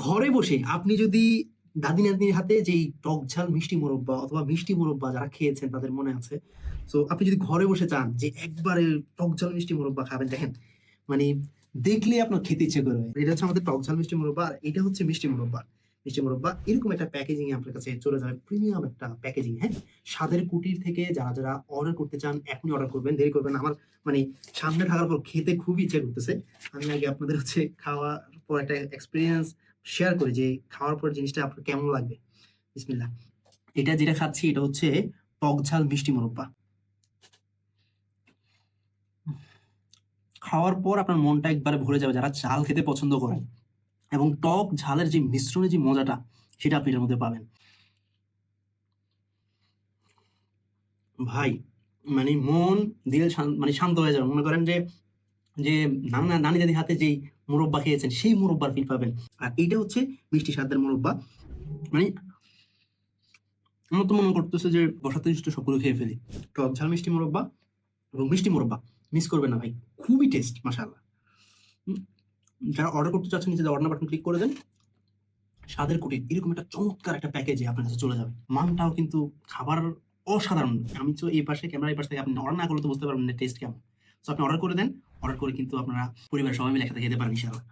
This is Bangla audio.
ঘরে বসে আপনি যদি দাদি নাতনির হাতে যেই টক ঝাল মিষ্টি মোরব্বা অথবা মিষ্টি মোরব্বা যারা খেয়েছেন তাদের মনে আছে, তো আপনি যদি ঘরে বসে চান যে একবারে টক ঝাল মিষ্টি মোরব্বা খাবেন, দেখেন মানে দেখলে আপনার খেতে ইচ্ছে করবে। এটা হচ্ছে আমাদের টক ঝাল মিষ্টি মোরব্বা, আর এটা হচ্ছে মিষ্টি মোরব্বা। মিষ্টি মোরব্বা এরকম একটা প্যাকেজিং এ আপনার কাছে চলে যাবে, প্রিমিয়াম একটা প্যাকেজিং। হ্যাঁ, স্বাদের কুটির থেকে যারা যারা অর্ডার করতে চান এখনই অর্ডার করবেন, দেরি করবেন না। আমার মানে সামনে থাকার পর খেতে খুবই ইচ্ছে করতেছে। আমি আগে আপনাদের হচ্ছে খাওয়ার পর একটা এক্সপিরিয়েন্স শেয়ার করি যে খাওয়ার পর জিনিসটা আপনার কেমন লাগবে। বিসমিল্লাহ। এটা যেটা খাচ্ছি এটা হচ্ছে টক ঝাল মিষ্টি মোরব্বা। খাওয়ার পর আপনার মনটা একবারে ভরে যাবে যারা ঝাল খেতে পছন্দ করেন, এবং টক ঝালের যে মিশ্রণে যে মজাটা সেটা আপনি এটার মধ্যে পাবেন। ভাই মানে মন দিল মানে শান্ত হয়ে যাবে। মনে করেন যে যে নানা নানি দাদি হাতে যেই মুরব্বা খেয়েছেন সেই মুরব্বার ফিল পাবেন। আর এইটা হচ্ছে মিষ্টি স্বাদের মুরব্বা। মানে আমার তো মনে করতেছে যে বসাতে সবগুলো খেয়ে ফেলি। টক ঝাল মিষ্টি মুরব্বা এবং মিষ্টি মুরব্বা মিস করবেন না ভাই, খুবই টেস্ট মাশাআল্লাহ। যারা অর্ডার করতে চাচ্ছেন নিচে অর্ডার বাটন ক্লিক করে দেন। স্বাদের কুটির এরকম একটা চমৎকার একটা প্যাকেজে আপনার কাছে চলে যাবে। মানটাও কিন্তু খাবার অসাধারণ। আমি তো এই পাশে ক্যামেরা এই পাশ থেকে আপনি অর্ডার না করলে তো বুঝতে পারবেন না টেস্ট কেমন। তো আপনি অর্ডার করে দেন, অর্ডার করে কিন্তু আপনারা পরিবারের সবাই মিলে একসাথে খেতে পারেন ইনশাআল্লাহ।